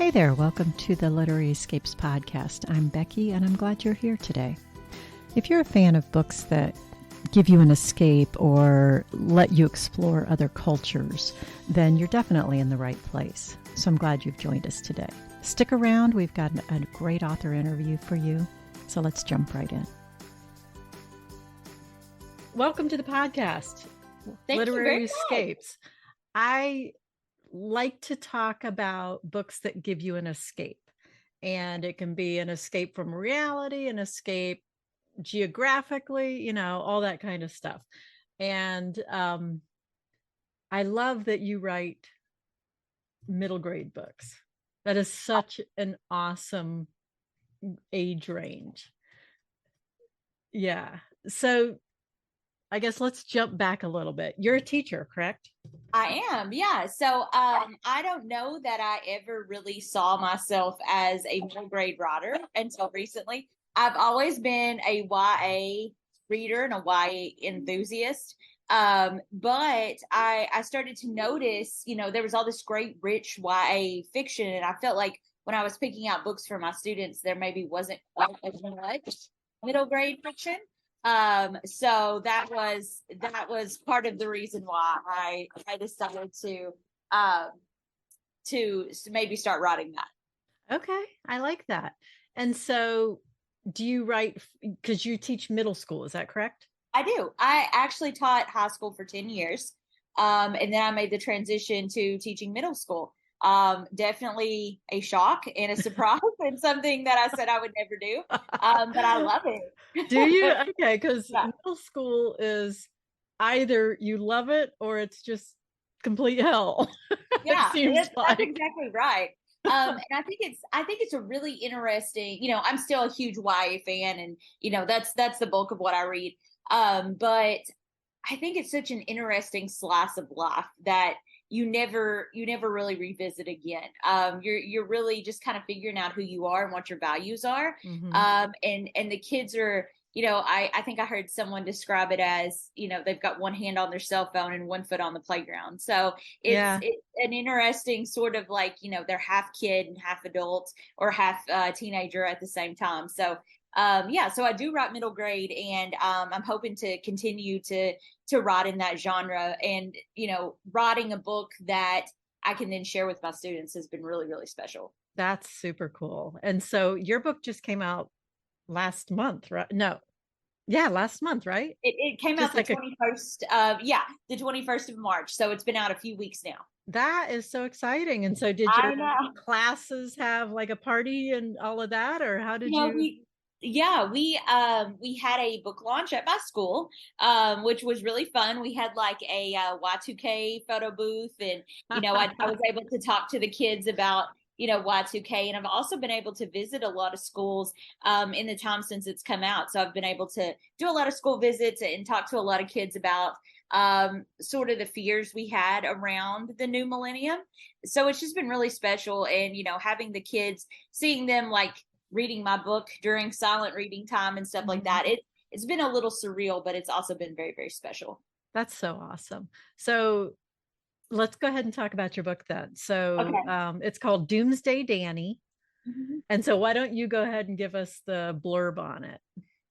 Hey there, welcome to the Literary Escapes podcast. I'm Becky, and I'm glad you're here today. If you're a fan of books that give you an escape or let you explore other cultures, then you're definitely in the right place. So I'm glad you've joined us today. Stick around, we've got a great author interview for you, so let's jump right in. Welcome to the podcast, Literary Escapes. I like to talk about books that give you an escape, and it can be an escape from reality, an escape geographically, all that kind of stuff. And I love that you write middle grade books. That is such an awesome age range. Yeah. So I guess let's jump back a little bit. You're a teacher, correct? I am, yeah. So I don't know that I ever really saw myself as a middle grade writer until recently. I've always been a YA reader and a YA enthusiast. But I started to notice, there was all this great, rich YA fiction. And I felt like when I was picking out books for my students, there maybe wasn't quite as much middle grade fiction. So that was part of the reason why I decided to maybe start writing that. Okay. I like that. And so do you write, because you teach middle school, is that correct? I do. I actually taught high school for 10 years. And then I made the transition to teaching middle school. Definitely a shock and a surprise and something that I said I would never do. But I love it. Do you? Okay, because middle school is either you love it or it's just complete hell. Yeah, that's exactly right. And I think it's a really interesting, I'm still a huge YA fan, and that's the bulk of what I read. But I think it's such an interesting slice of life that you never really revisit again. You're really just kind of figuring out who you are and what your values are. Mm-hmm. And the kids are, I think I heard someone describe it as, they've got one hand on their cell phone and one foot on the playground. So it's an interesting sort of like, they're half kid and half adult or half teenager at the same time. So so I do write middle grade, and I'm hoping to continue to write in that genre, and writing a book that I can then share with my students has been really, really special. That's super cool. And so your book just came out last month, right? No. Yeah, last month, right? It came out the 21st the 21st of March. So it's been out a few weeks now. That is so exciting. And so did your classes have like a party and all of that, or how did you? We had a book launch at my school, which was really fun. We had like a Y2K photo booth, and I was able to talk to the kids about Y2K, and I've also been able to visit a lot of schools in the time since it's come out. So I've been able to do a lot of school visits and talk to a lot of kids about sort of the fears we had around the new millennium. So it's just been really special, and having the kids, seeing them like reading my book during silent reading time and stuff like that. It's been a little surreal, but it's also been very, very special. That's so awesome. So let's go ahead and talk about your book then. So it's called Doomsday Danny. Mm-hmm. And so why don't you go ahead and give us the blurb on it?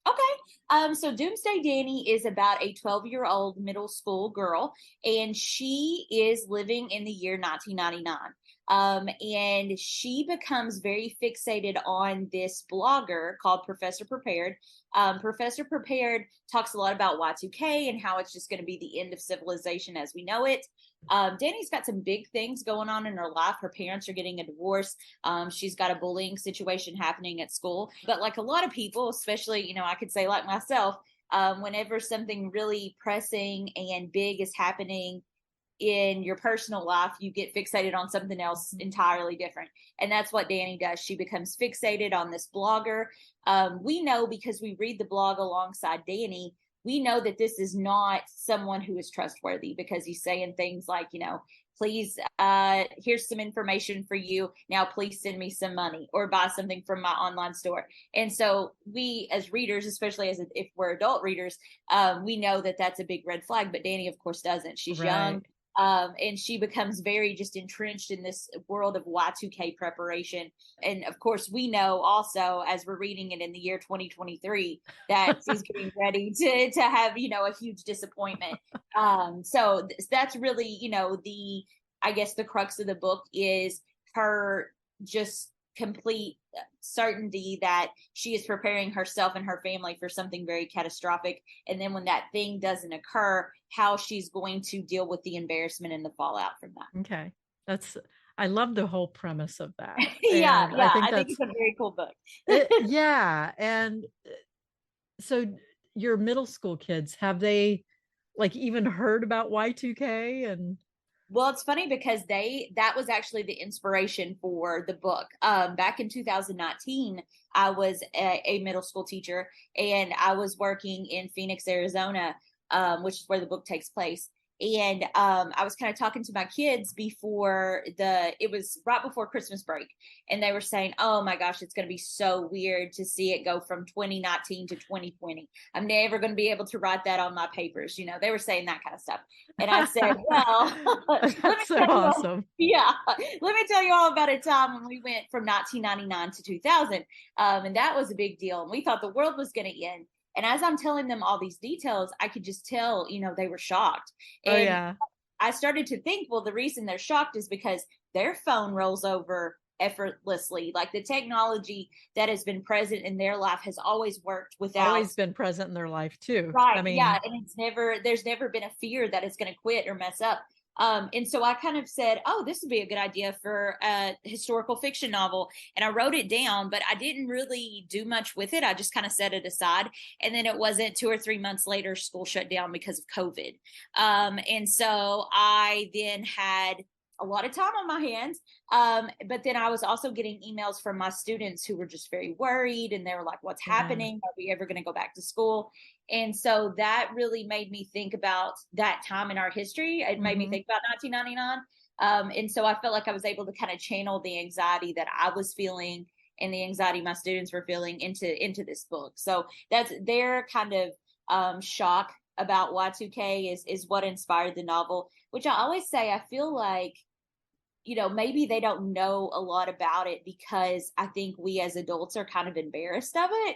Okay. So Doomsday Danny is about a 12-year-old middle school girl, and she is living in the year 1999. And she becomes very fixated on this blogger called Professor Prepared. Professor Prepared talks a lot about Y2K and how it's just going to be the end of civilization as we know it. Danny's got some big things going on in her life. Her parents are getting a divorce. She's got a bullying situation happening at school. But like a lot of people, especially, I could say like myself, whenever something really pressing and big is happening in your personal life, you get fixated on something else entirely different. And that's what Danny does. She becomes fixated on this blogger. We know, because we read the blog alongside Danny, we know that this is not someone who is trustworthy, because he's saying things like, please, here's some information for you. Now, please send me some money or buy something from my online store. And so we as readers, especially if we're adult readers, we know that that's a big red flag. But Danny, of course, doesn't. She's young. And she becomes very just entrenched in this world of Y2K preparation. And of course, we know also as we're reading it in the year 2023 that she's getting ready to have, a huge disappointment. So that's really, I guess the crux of the book is her just complete certainty that she is preparing herself and her family for something very catastrophic. And then when that thing doesn't occur, how she's going to deal with the embarrassment and the fallout from that. Okay. I love the whole premise of that. Yeah, And yeah. I think it's a very cool book. Yeah. And so your middle school kids, have they like even heard about Y2K? And Well, it's funny because that was actually the inspiration for the book. Back in 2019, I was a middle school teacher, and I was working in Phoenix, Arizona, which is where the book takes place. And I was kind of talking to my kids it was right before Christmas break. And they were saying, oh my gosh, it's going to be so weird to see it go from 2019 to 2020. I'm never going to be able to write that on my papers. They were saying that kind of stuff. And I said, well, that's so awesome. Yeah. Let me tell you all about a time when we went from 1999 to 2000. And that was a big deal. And we thought the world was going to end. And as I'm telling them all these details, I could just tell, they were shocked. And oh, yeah. I started to think, well, the reason they're shocked is because their phone rolls over effortlessly. Like the technology that has been present in their life has always worked without. Always been present in their life too. Right. I mean, yeah. And there's never been a fear that it's going to quit or mess up. And so I kind of said, oh, this would be a good idea for a historical fiction novel. And I wrote it down, but I didn't really do much with it. I just kind of set it aside. And then it wasn't 2 or 3 months later, school shut down because of COVID. And so I then had a lot of time on my hands. But then I was also getting emails from my students who were just very worried, and they were like, what's happening? Are we ever going to go back to school? And so that really made me think about that time in our history. It made me think about 1999. And so I felt like I was able to kind of channel the anxiety that I was feeling and the anxiety my students were feeling into this book. So that's their kind of shock about Y2K is what inspired the novel, which I always say, I feel like, maybe they don't know a lot about it because I think we as adults are kind of embarrassed of it.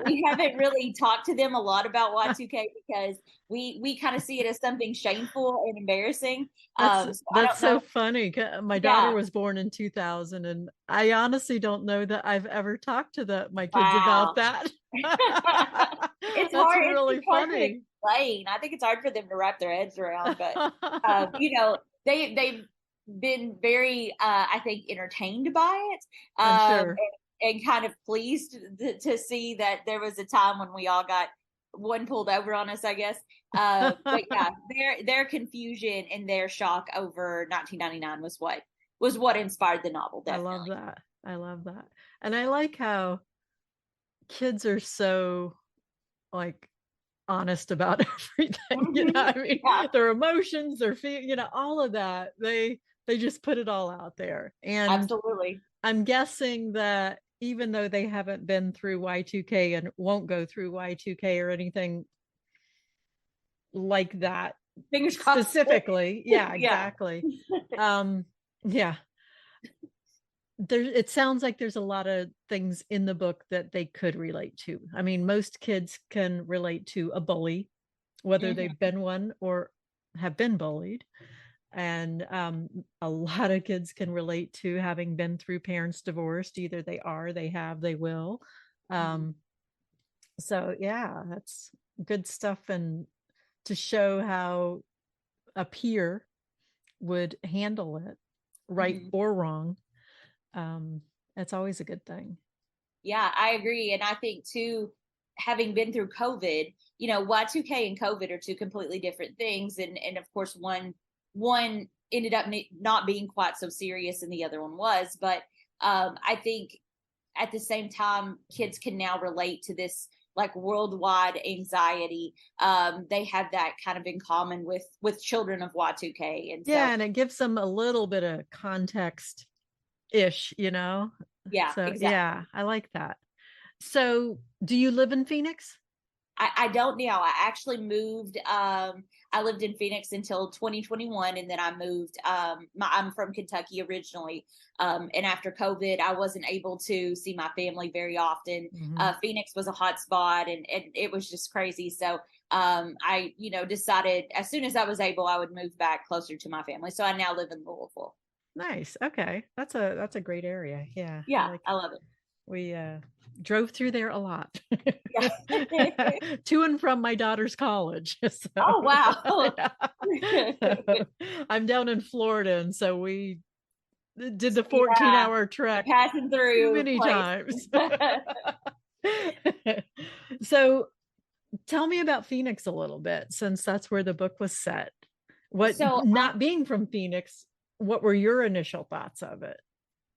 We haven't really talked to them a lot about Y2K because we kind of see it as something shameful and embarrassing. That's so funny. My daughter was born in 2000, and I honestly don't know that I've ever talked to my kids about that. It's That's hard. really it's hard funny. To explain. I think it's hard for them to wrap their heads around, but they've been very, I think, entertained by it. I'm sure. And kind of pleased to see that there was a time when we all got one pulled over on us, I guess. But yeah, their confusion and their shock over 1999 was what inspired the novel. Definitely. I love that. And I like how kids are so like honest about everything. I mean, their emotions, their all of that. They just put it all out there. And absolutely. I'm guessing that even though they haven't been through Y2K and won't go through Y2K or anything like that specifically. Yeah, exactly. Yeah. It sounds like there's a lot of things in the book that they could relate to. I mean, most kids can relate to a bully, whether they've been one or have been bullied. And a lot of kids can relate to having been through parents divorced. Either they are, they have, they will. So yeah, that's good stuff. And to show how a peer would handle it, right or wrong, that's always a good thing. Yeah, I agree. And I think too, having been through COVID, Y2K and COVID are two completely different things. And of course, one ended up not being quite so serious and the other one was. But I think at the same time, kids can now relate to this like worldwide anxiety. They have that kind of in common with children of Y2K. And and it gives them a little bit of context ish, Yeah, so exactly. Yeah, I like that. So do you live in Phoenix? I don't now. I actually moved. I lived in Phoenix until 2021, and then I moved. I'm from Kentucky originally, and after COVID, I wasn't able to see my family very often. Mm-hmm. Phoenix was a hot spot, and it was just crazy. So I, decided as soon as I was able, I would move back closer to my family. So I now live in Louisville. Nice. Okay. That's a great area. Yeah. Yeah, I love it. We drove through there a lot. Yeah. To and from my daughter's college. So, Oh, wow. so, I'm down in Florida, and so we did the Yeah, 14-hour trek passing too through many place. times. So tell me about Phoenix a little bit, since that's where the book was set. So Not being from Phoenix, what were your initial thoughts of it?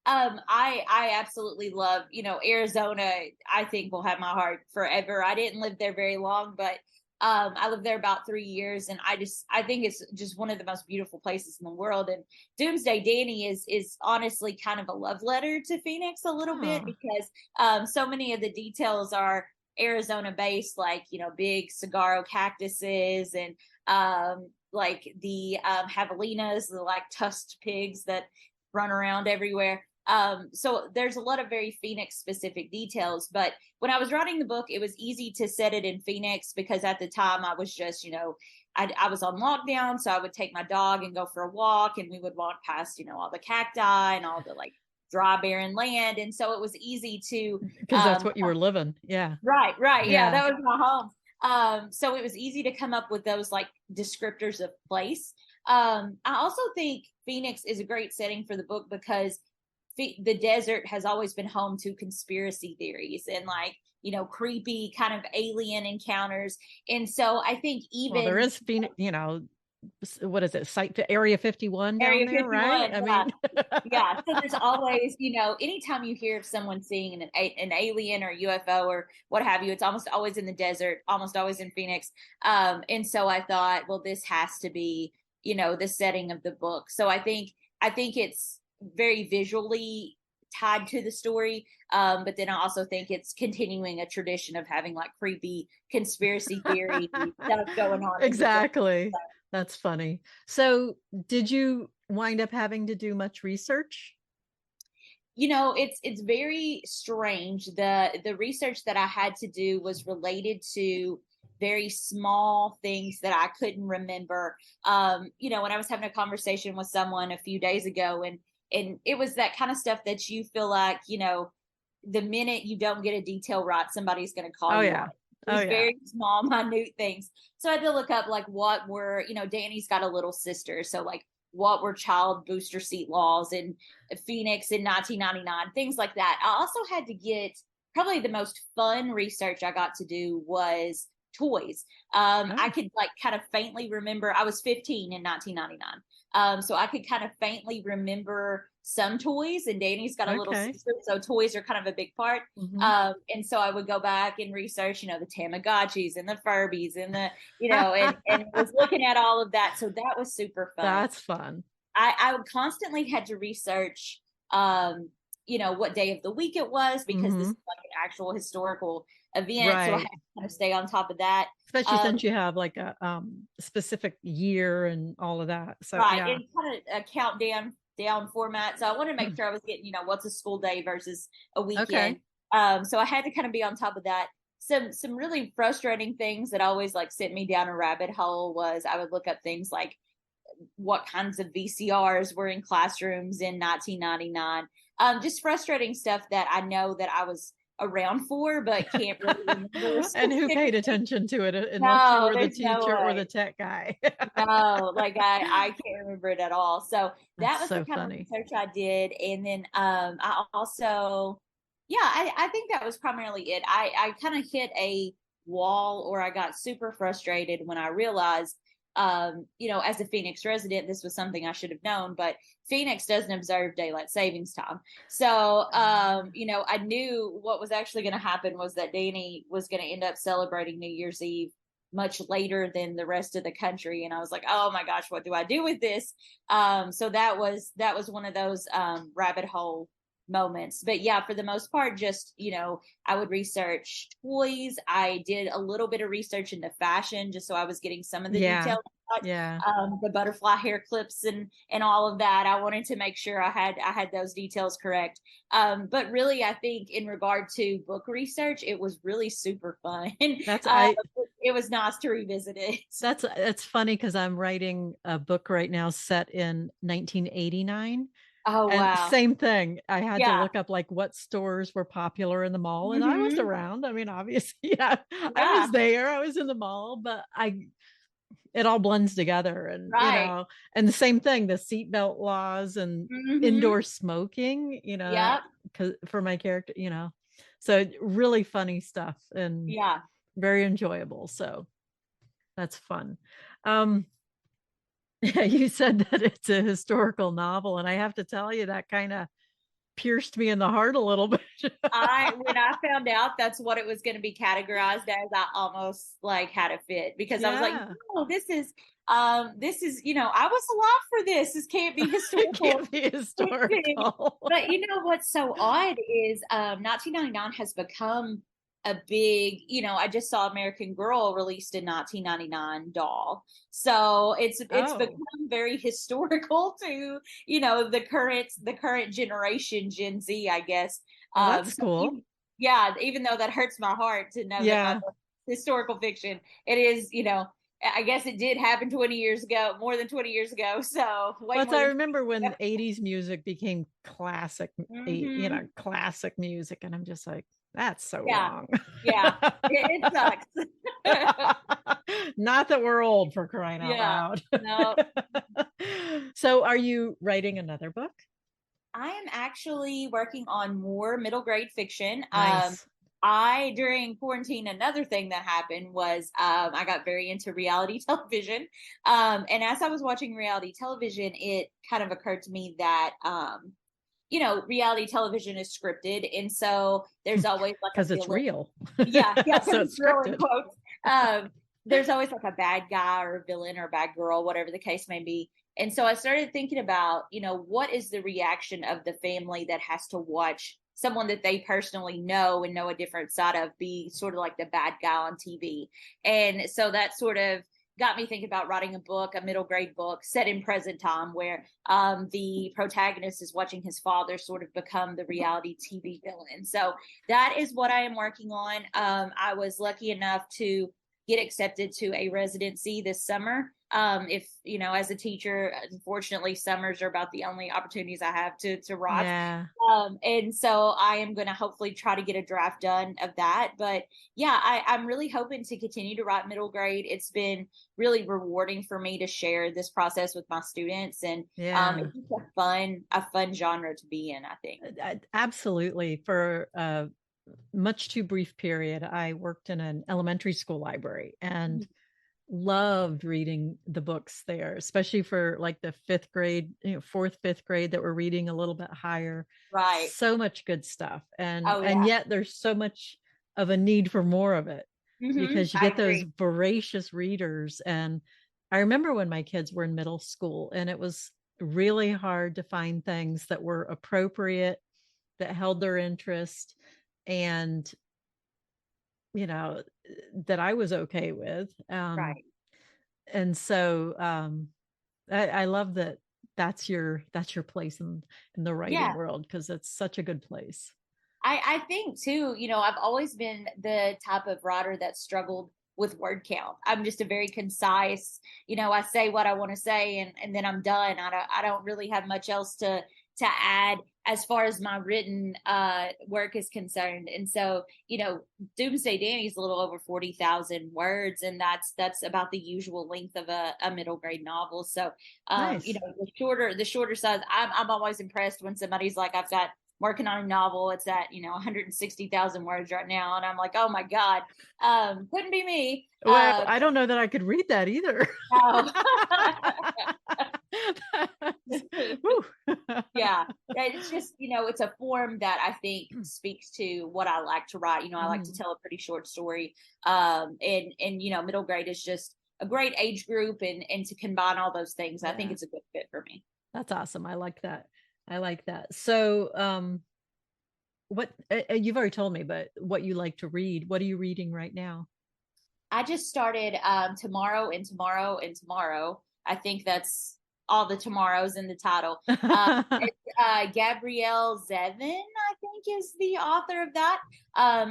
I absolutely love, Arizona. I think will have my heart forever. I didn't live there very long, but I lived there about 3 years, and I think it's just one of the most beautiful places in the world. And Doomsday Danny is honestly kind of a love letter to Phoenix a little bit, because so many of the details are Arizona based, like big saguaro cactuses, and like the javelinas, the like tusked pigs that run around everywhere. So there's a lot of very Phoenix specific details, but when I was writing the book, it was easy to set it in Phoenix because at the time I was just, I was on lockdown. So I would take my dog and go for a walk, and we would walk past, all the cacti and all the like dry barren land. And so it was easy to, because that's what you were living. Yeah. Right. Yeah. That was my home. So it was easy to come up with those like descriptors of place. I also think Phoenix is a great setting for the book because the desert has always been home to conspiracy theories and like, creepy kind of alien encounters. And so I think even there is Phoenix, what is it? Area 51 down Area there, 51, right? yeah. I mean, Yeah. So there's always, anytime you hear of someone seeing an alien or UFO or what have you, it's almost always in the desert, almost always in Phoenix. And so I thought, well, this has to be, the setting of the book. So I think it's very visually tied to the story. But then I also think it's continuing a tradition of having like creepy conspiracy theory stuff going on. Exactly. That's funny. So did you wind up having to do much research? It's very strange. The research that I had to do was related to very small things that I couldn't remember. When I was having a conversation with someone a few days ago, and it was that kind of stuff that you feel like, the minute you don't get a detail right, somebody's going to call you on it. These very small, minute things. So I had to look up like what were, Danny's got a little sister. So like what were child booster seat laws in Phoenix in 1999, things like that. I also had to get probably the most fun research I got to do was toys. I could like kind of faintly remember, I was 15 in 1999. So I could kind of faintly remember some toys, and Danny's got a little sister, so toys are kind of a big part. Mm-hmm. And so I would go back and research, the Tamagotchis and the Furbies and the, and was looking at all of that. So that was super fun. That's fun. I would constantly had to research, what day of the week it was, because this is like an actual historical event. Right. So I had to kind of stay on top of that. Especially since you have like a specific year and all of that. So right. Yeah. And kind of a countdown format. So I wanted to make sure I was getting, what's a school day versus a weekend. Okay. So I had to kind of be on top of that. Some really frustrating things that always like sent me down a rabbit hole was I would look up things like what kinds of VCRs were in classrooms in 1999. Just frustrating stuff that I know that I was around for, but can't really remember. And who paid attention to it unless you were the teacher or the tech guy. No, like I can't remember it at all. So that was so the kind funny. of research I did. And then I also, I think that was primarily it. I kind of hit a wall, or I got super frustrated when I realized, as a Phoenix resident, this was something I should have known, but Phoenix doesn't observe daylight savings time. So, I knew what was actually going to happen was that Danny was going to end up celebrating New Year's Eve much later than the rest of the country. And I was like, oh my gosh, what do I do with this? So that was one of those rabbit hole moments. But yeah, for the most part, just, I would research toys. I did a little bit of research into fashion just so I was getting some of the Yeah. details. Yeah. The butterfly hair clips and all of that. I wanted to make sure I had those details correct. But really, I think in regard to book research, it was really super fun. That's uh, I it was nice to revisit it. that's funny because I'm writing a book right now set in 1989. Oh And wow, same thing. I had to yeah, look up like what stores were popular in the mall. And I was hmm around. I mean, obviously, yeah, I yeah, was there. I was in the mall, but it all blends together. And, right, and the same thing, the seatbelt laws and hmm indoor smoking, yep, because for my character, so really funny stuff and yeah. very enjoyable. So that's fun. Um, yeah, you said that it's a historical novel, and I have to tell you that kind of pierced me in the heart a little bit. When I found out that's what it was going to be categorized as, I almost like had a fit because I was like, Yeah. no, this is, I was alive for this. This can't be It historical can't be fiction. historical. But what's so odd is 1999 has become a big, I just saw American Girl released in 1999 doll. So it's Oh, become very historical to, the current generation, Gen Z, I guess. well, that's So cool. yeah, even though that hurts my heart to know that my Yeah. historical fiction, it is, I guess it did happen 20 years ago, more than 20 years ago. So way Plus, more I than remember when 80s music became classic, hmm classic music. And I'm just like, that's so yeah, wrong. yeah, it sucks. Not that we're old for crying out Yeah, loud. no, So, are you writing another book? I am actually working on more middle grade fiction. Nice. During quarantine, another thing that happened was I got very into reality television. And as I was watching reality television, it kind of occurred to me that, reality television is scripted. And so there's always like a Because it's villain. real. Yeah, yeah, So because it's it's real in scripted. quotes. There's always like a bad guy or a villain or a bad girl, whatever the case may be. And so I started thinking about, what is the reaction of the family that has to watch someone that they personally know and know a different side of be sort of like the bad guy on TV. And so that sort of got me thinking about writing a book, a middle grade book set in present time where the protagonist is watching his father sort of become the reality TV villain. So that is what I am working on. I was lucky enough to get accepted to a residency this summer. If as a teacher, unfortunately, summers are about the only opportunities I have to write. Yeah. And so I am going to hopefully try to get a draft done of that. But yeah, I'm really hoping to continue to write middle grade. It's been really rewarding for me to share this process with my students, and Yeah. it's just a fun genre to be in, I think. Absolutely. For a much too brief period, I worked in an elementary school library and loved reading the books there, especially for like the fifth grade, fourth, fifth grade that were reading a little bit higher. Right. So much good stuff. And Oh and yeah. yet there's so much of a need for more of it because you I get those agree. voracious readers. And I remember when my kids were in middle school and it was really hard to find things that were appropriate, that held their interest, and that I was okay with. Right. And so I love that that's your place in the writing Yeah. world because it's such a good place. I think too, I've always been the type of writer that struggled with word count. I'm just a very concise, I say what I want to say and then I'm done. I don't really have much else to add as far as my written work is concerned. And so, Doomsday Danny is a little over 40,000 words, and that's about the usual length of a middle grade novel. So, Nice. the shorter size, I'm always impressed when somebody's like, I've got working on a novel. It's at 160,000 words right now, and I'm like, oh my god, couldn't be me. Well, I don't know that I could read that either. No. Yeah, it's just it's a form that I think speaks to what I like to write. I like to Mhm. tell a pretty short story. And middle grade is just a great age group, and to combine all those things, I think Yeah, it's a good fit for me. that's awesome. I like that. I like that. So, what you've already told me, but what you like to read. What are you reading right now? I just started tomorrow and tomorrow and tomorrow. I think that's all the tomorrows in the title. It's Gabrielle Zevin, I think, is the author of that.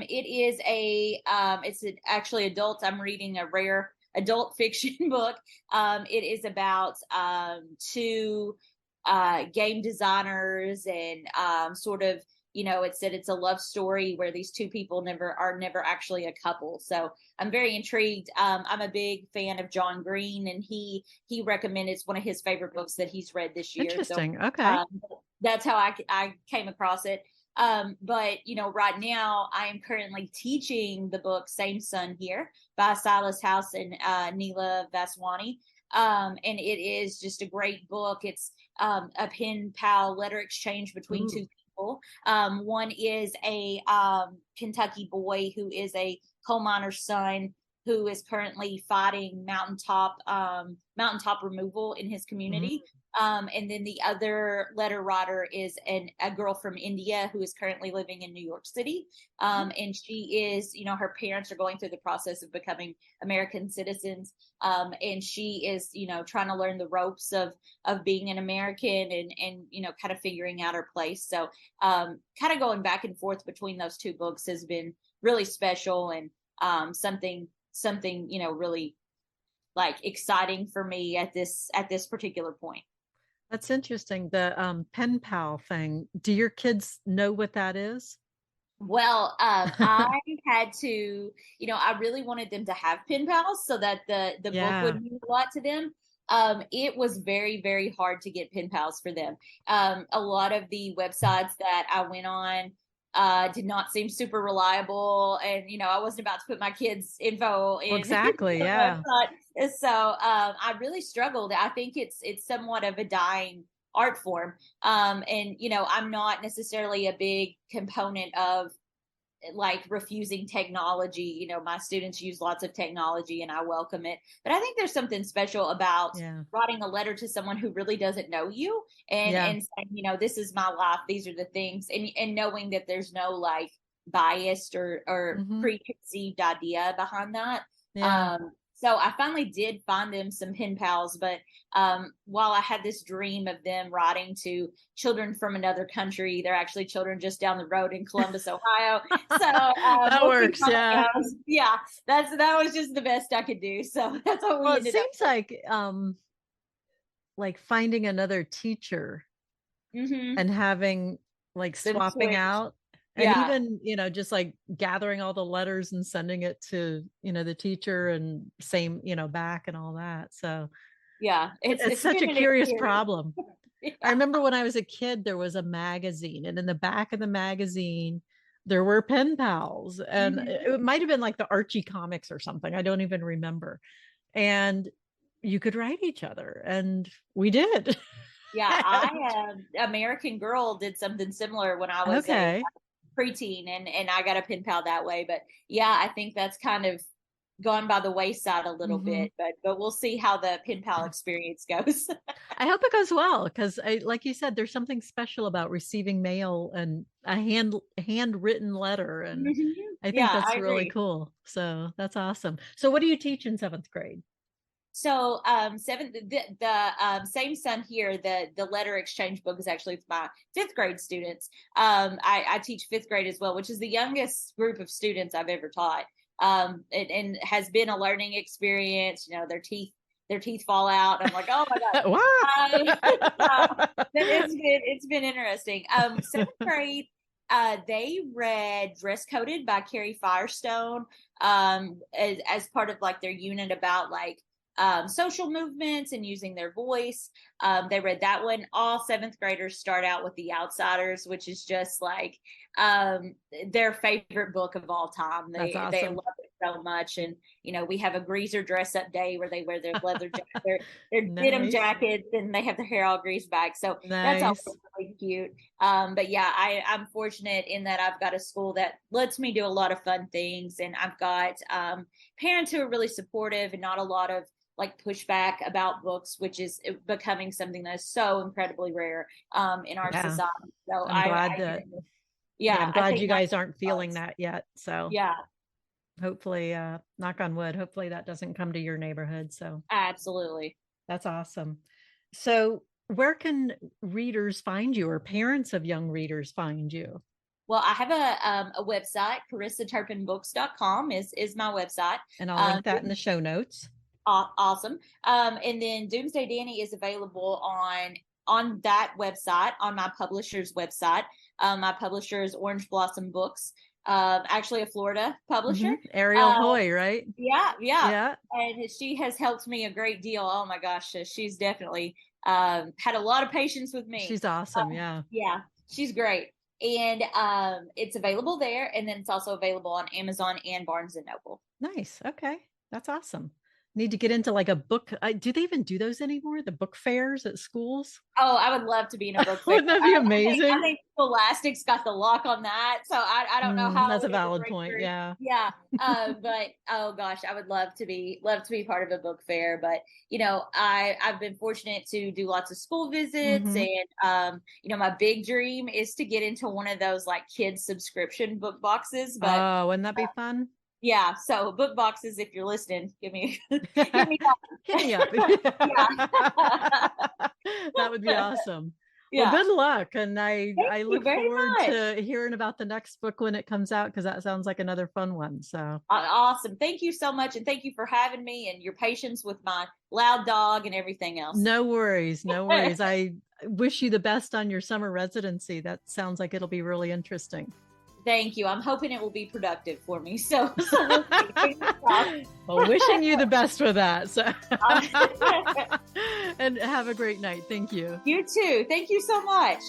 It is actually adult. I'm reading a rare adult fiction book. It is about two game designers and sort of, it said it's a love story where these two people never actually a couple. So I'm very intrigued. I'm a big fan of John Green, and he recommended, it's one of his favorite books that he's read this year. So Interesting. Okay. that's how I came across it. But right now I am currently teaching the book Same Sun Here by Silas House and Neela Vaswani. And it is just a great book. It's a pen pal letter exchange between two people. One is a Kentucky boy who is a coal miner's son who is currently fighting mountaintop removal in his community. And then the other letter writer is a girl from India who is currently living in New York City. And she is, her parents are going through the process of becoming American citizens. And she is, trying to learn the ropes of being an American and kind of figuring out her place. So kind of going back and forth between those two books has been really special and something really like exciting for me at this particular point. That's interesting. The pen pal thing. Do your kids know what that is? Well, I had to, I really wanted them to have pen pals so that the book Yeah, would mean a lot to them. It was very, very hard to get pen pals for them. A lot of the websites that I went on did not seem super reliable, and I wasn't about to put my kids' info in well, exactly. the Yeah. website. So I really struggled. I think it's somewhat of a dying art form. And I'm not necessarily a big component of like refusing technology. My students use lots of technology and I welcome it. But I think there's something special about Yeah. writing a letter to someone who really doesn't know you and Yeah. saying, this is my life, these are the things, and knowing that there's no like biased or preconceived idea behind that. Yeah. So I finally did find them some pen pals, but while I had this dream of them writing to children from another country, they're actually children just down the road in Columbus, Ohio. So That we'll see works. how Yeah. that goes. Yeah, that was just the best I could do. So that's what we Well, it ended up seems like finding another teacher with. and having like Them swapping switch. out and Yeah, even, just like gathering all the letters and sending it to, the teacher and same, back and all that. So yeah. it's It's such been a an curious experience. problem. I Yeah. remember when I was a kid, there was a magazine, and in the back of the magazine, there were pen pals, and Mm-hmm. it might have been like the Archie comics or something. I don't even remember. And you could write each other, and we did. Yeah, American Girl did something similar when I was a Okay. preteen, and I got a pen pal that way. But yeah, I think that's kind of gone by the wayside a little Hmm. bit. But we'll see how the pen pal experience goes. I hope it goes well because, like you said, there's something special about receiving mail and a handwritten letter, and Mhm. I think Yeah, that's I really agree. cool. So that's awesome. So, what do you teach in seventh grade? So seventh Same Sun Here, the letter exchange book is actually with my fifth grade students. I teach fifth grade as well, which is the youngest group of students I've ever taught. And has been a learning experience. Their teeth fall out. I'm like, oh my god. What? It's been interesting. Seventh grade, they read Dress Coded by Carrie Firestone as part of like their unit about like social movements and using their voice. They read that one. All seventh graders start out with The Outsiders, which is just like um, their favorite book of all time. That's They awesome. love it so much, and we have a greaser dress up day where they wear their leather their denim Nice. jackets, and they have their hair all greased back. So that's always Nice. really cute. But yeah, I'm fortunate in that I've got a school that lets me do a lot of fun things, and I've got parents who are really supportive and not a lot of like pushback about books, which is becoming something that is so incredibly rare in our Yeah. society. So I'm glad that, Yeah, Yeah, I'm I glad think you my guys aren't feeling dogs. that yet. So Yeah, hopefully, knock on wood, hopefully that doesn't come to your neighborhood. So absolutely. that's awesome. So where can readers find you, or parents of young readers find you? Well, I have a website, CarissaTurpinBooks.com is my website. And I'll Um, link that in the show notes. awesome. And then Doomsday Danny is available on that website, on my publisher's website. My publisher is Orange Blossom Books, actually a Florida publisher. Ariel Um, Hoy, right? yeah. Yeah, And she has helped me a great deal. Oh my gosh, she's definitely had a lot of patience with me. she's awesome. Yeah. Yeah, she's great. And it's available there, and then it's also available on Amazon and Barnes and Noble. Nice. Okay. That's awesome. Need to get into like a book. Do they even do those anymore? The book fairs at schools? Oh, I would love to be in a book fair. Wouldn't that be I amazing? think Scholastic's got the lock on that, so I don't know how I That's a would ever valid break point. through. Yeah. Yeah, but oh gosh, I would love to be part of a book fair. But I've been fortunate to do lots of school visits, Hmm. and my big dream is to get into one of those like kids subscription book boxes. But Oh, wouldn't that be fun? yeah, so book boxes, if you're listening, give me give me Hit me up. yeah. That would be awesome. Well, Yeah. good luck. And I Thank I you look very forward much. to hearing about the next book when it comes out, because that sounds like another fun one. So Awesome. Thank you so much. And thank you for having me and your patience with my loud dog and everything else. no worries, no worries. I wish you the best on your summer residency. That sounds like it'll be really interesting. Thank you. I'm hoping it will be productive for me. So we'll see. Well, wishing you the best for that. So and have a great night. Thank you. You too. Thank you so much.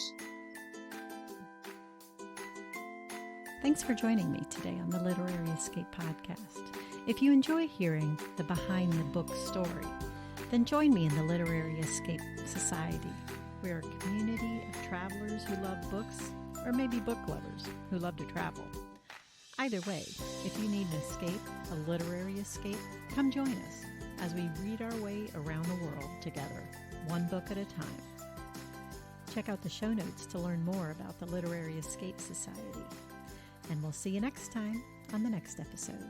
Thanks for joining me today on the Literary Escape podcast. If you enjoy hearing the behind the book story, then join me in the Literary Escape Society. We're a community of travelers who love books, or maybe book lovers who love to travel. Either way, if you need an escape, a literary escape, come join us as we read our way around the world together, one book at a time. Check out the show notes to learn more about the Literary Escape Society. And we'll see you next time on the next episode.